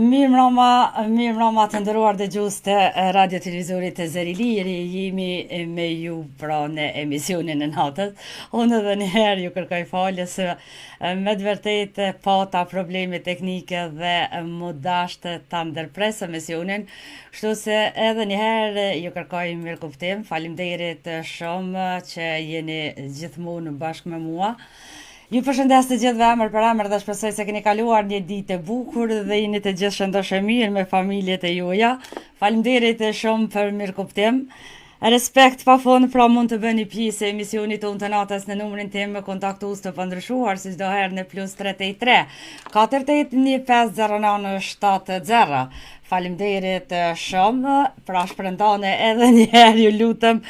Mirë mbrëma të nderuar dëgjues të radio televizorit të Zëri Liri, jemi me ju pra në emisionin e natës. Unë edhe një herë ju kërkoj falje se me të vërtetë pata probleme teknike dhe më dashte ta ndërpres emisionin, kështu se edhe një herë ju kërkoj mirëkuptim. Faleminderit shumë që jeni gjithmonë bashkë me mua. Ju përshëndes të gjithë emër për emër dhe shpresoj se keni kaluar një ditë e bukur dhe jeni të gjithë shëndoshë mirë me familjet e juaja. Faleminderit shumë për mirëkuptim. Respekt pafund, pra mund të bëni pjesë e emisionit tonë të natës në numrin tim kontaktues të pandryshuar si çdo herë në +383 481 509 70. Faleminderit shumë, pra shpërndane edhe një herë ju lutem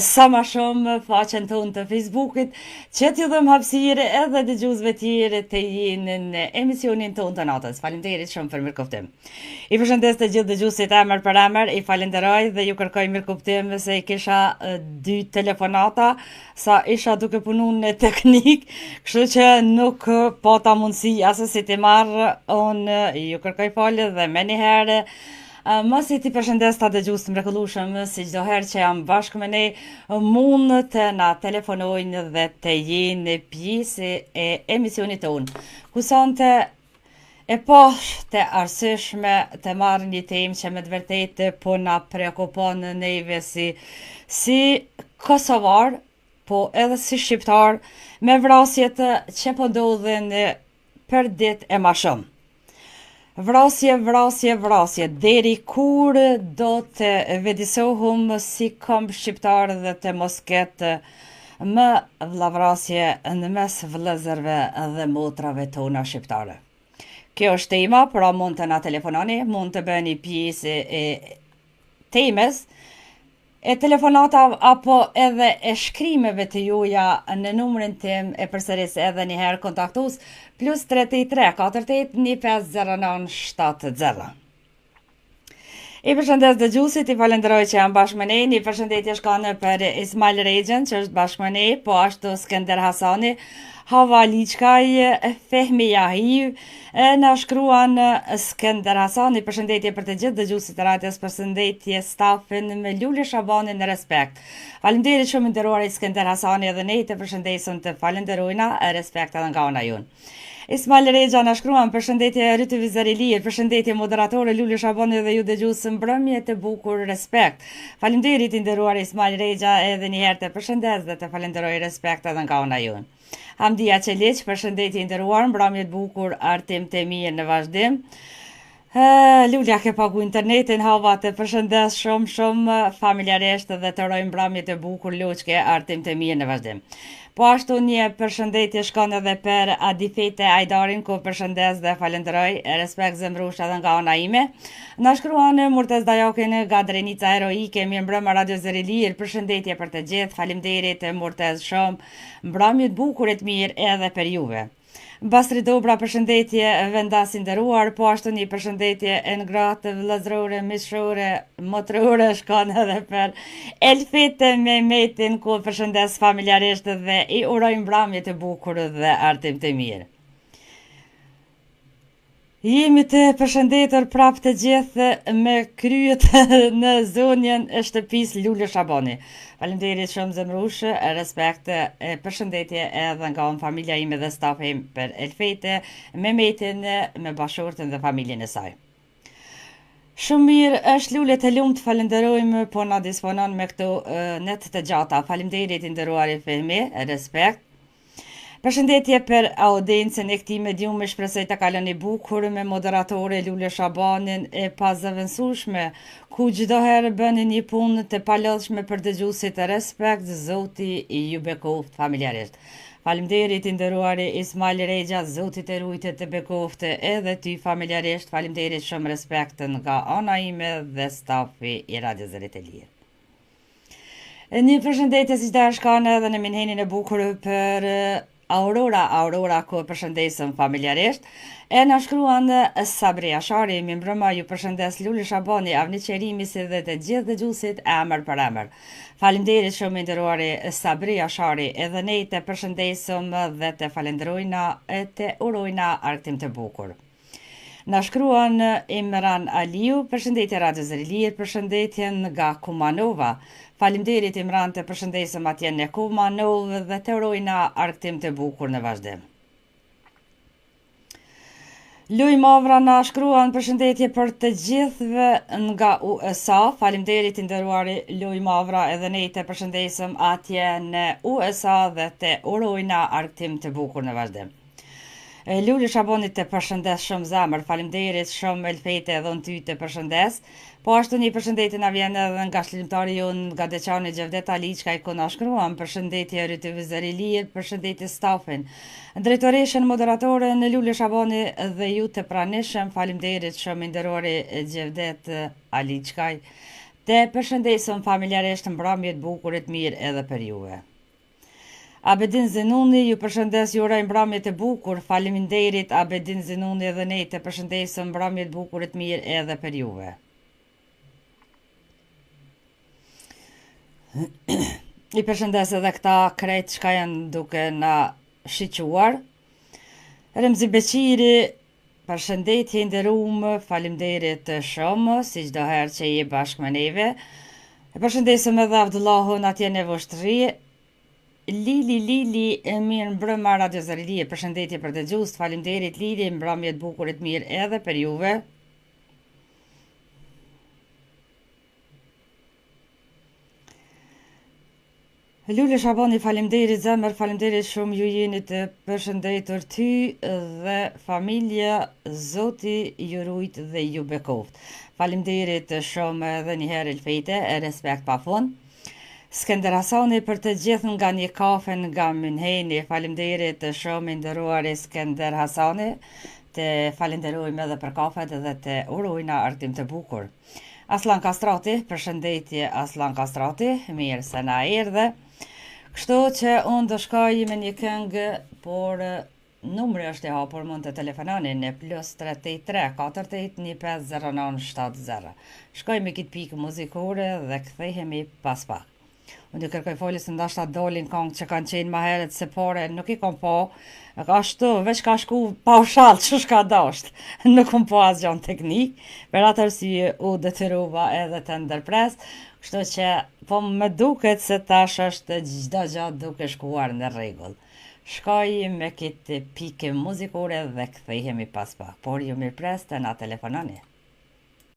sa më shumë faqen tonë të Facebookit, që t'ju dhëm hapësirë edhe dëgjuesve tjerë të jenë në emisionin tonë të natës. Faleminderit shumë për mirëkuptim. I përshëndes të gjithë dëgjuesit emër për emër, i falenderoj dhe ju kërkoj mirëkuptim se i kisha 2 telefonata sa isha duke punu në teknik, kështu që nuk pata mundësi asë si t'i marrë, unë ju kërkoj falje dhe me një herë mos i ti përshëndes ta dëgjues të mrekullueshëm, si çdo herë që jam bashkë me ne, mund të na telefonojnë dhe të jenë pjesë e emisionit tonë. Kusante e të arsyeshme të marrë një temë që me të vërtetë po na preokupon neve si kosovar, po edhe si shqiptar, me vrasjet që po ndodhin për ditë e ma shumë. Vrasje, deri kur do të vedisohum si kom shqiptar dhe të mos ketë më vllavrasje në mes vëllezërve dhe motrave tona shqiptare. Kjo është tema, pra mund të na telefononi, mund të bëni pjesë e temës, e telefonata apo edhe e shkrimeve të juaja në numrin tim e përsëris edhe një herë kontaktues +383 481 509 70. I përshëndes dëgjuesit, i falenderoj që janë bashkë me ne. Një përshëndetje shkone për Ismail Rexhen që është bashkë me ne, po ashtu Skender Hasani, Hava Liçkaj, Fehmi Jahiv, na shkruan Skender Hasani, përshëndetje për të gjithë dëgjuesit e radios, përshëndetje stafin me Lule Shabanin në respekt. Faleminderit shumë nderuari Skender Hasani, edhe ne të përshëndesim të falenderojna respekt edhe nga ana jonë. Ismail Rexha na shkruan përshëndetje rrytë Zëri Liri, përshëndetje moderatore Lule Shabani dhe ju dëgjues mbrëmje të bukur, respekt. Faleminderit i nderuar Ismail Rexha, edhe një herë të përshëndes dhe të falenderoj, respekt edhe nga ana jonë. Hamdia Çeliç, përshëndetje i nderuar, mbrëmje të bukur, artim të mirë në vazhdim. Lulja ke pagu internetin, Hava të përshëndes shumë familjarisht dhe të roj mbrëmje të bukur, Luçke, artim të mirë në vazhdim. Po ashtu një përshëndetje shkon edhe për Adifete Ajdarin, ku përshëndes dhe falenderoj, respekt zemrush edhe nga ana ime. Na shkruan Murtez Dajakin nga Drenica Heroike, mirë mbrëma Radio Zëri Liri, përshëndetje për të gjithë, faleminderit Murtez shumë, mbrëmje të bukur e të mirë edhe për juve. Bastri Dobra, përshëndetje vendas i nderuar, po ashtu një përshëndetje e ngratë, vëllezërore, miqshore, motrore shkon edhe për Elfite me Metin, ku përshëndes familjarisht dhe i uroj mbrëmje të bukur dhe artim të mirë. Jemi të përshëndetur prap të gjithë me kryet në zonjën e shtëpisë Lule Shabani. Faleminderit shumë zemrush, respekt, përshëndetje edhe nga familja ime dhe stafi im për Elfete, me Metin, me bashortën dhe familjen e saj. Shumë mirë, është Lule të lumt, falenderojmë, po na disponon me këto net të gjata. Faleminderit i nderuar i Fehmi, respekt. Përshëndetje për audiencën e këtij mediumi, shpresoj të kaloni bukur me moderatore Lule Shabanin e pazëvendësueshme, ku çdo herë bëni një punë të palodhshme për dëgjuesit, respekt, Zoti ju bekoft familjarisht. Faleminderit i nderuari Ismail Rexha, Zoti të rujtë të bekoftë edhe ty familjarisht. Faleminderit shumë, respekt nga ana ime dhe stafi i Radio Zëri Liri. Një përshëndetje si të shkon edhe në minhenin e bukur për Aurora, ku përshëndesëm familjarisht, e na shkruan Sabri Ashari, mi mbrëma ju përshëndes Lule Shabani, Avni Qerimi si dhe të gjithë dëgjuesit emër për emër. Faleminderit shumë i nderuari Sabri Ashari, edhe ne të përshëndesëm dhe të falenderojna e të urojna argëtim të bukur. Na shkruan Imran Aliu, përshëndetje Radio Zërilir, përshëndetjen nga Kumanova. Faleminderit Imran, të përshëndesëm atje në Kumanovë dhe të urojna argëtim të bukur në vazhdim. Luj Mavra na shkruan përshëndetje për të gjithëve nga USA. Faleminderit i nderuari Luj Mavra, edhe ne të përshëndesëm atje në USA dhe të urojna argëtim të bukur në vazhdim. Luli Shabonit të përshëndes shumë zemër, faleminderit shumë Elfete edhe unë ty të përshëndes. Po ashtu një përshëndetje na vjen edhe nga shlimtari jonë nga Deçani Gjevdet Ali, që ku na shkruan përshëndetje RTV Zërilir, përshëndetje stafin, drejtoreshën, moderatorën Luli Shaboni dhe ju të pranishëm, faleminderit shumë i nderuari Gjevdet Ali. Të përshëndesëm familjarisht, mbrëmje të bukur të mirë edhe për juve. Abedin Zinuni ju përshëndes, ju uroj mbrëmje të bukur. Faleminderit Abedin Zinuni, edhe ne të përshëndesëm, mbrëmje të bukur të mirë edhe për juve. I përshëndes edhe këta krejt që janë duke na shiquar. Remzi Beqiri, përshëndetje i nderuar, faleminderit shumë, si çdo herë që je bashkë me neve. E përshëndesëm edhe Abdullahun atje në Voshtri. Lili, mirë mbrëma Radio Zërilir, përshëndetje për dëgjues, faleminderit Lili, mbrëmje të bukur të mirë edhe për juve. Lule Shabani, faleminderit zemër, faleminderit shumë, ju jeni të përshëndetur ty dhe familja, Zoti ju rujt dhe ju bekoft. Faleminderit shumë edhe një herë Elfete, respekt pafund. Skender Hasani për të gjithë nga një kafe nga Mynheni, faleminderit shumë i nderuari Skender Hasani, të falenderojmë edhe për kafet dhe të urojna argëtim të bukur. Aslan Kastrati, përshëndetje Aslan Kastrati, mirë se na erdhe. Kështu që unë do shkoj me një këngë, por numri është i hapur, mund të telefononi në +383 48 150970. Shkoj me këtë pikë muzikore dhe kthehemi pas pak. Unë ju kërkoj foljes në ndashta dolin këngë që kanë qenë ma heret se pore, nuk i kom po, ashtu, veç ka shku pa u shalë që shka dasht, nuk kom po asë gjanë teknik, për atë arsye u detyruva edhe të ndërpres, kështu që po me duket se tash është gjdo gjatë duke shkuar në rregull. Shkoj me këtë pikë muzikore dhe kthehemi pas pak, por ju mirë pres të na telefononi.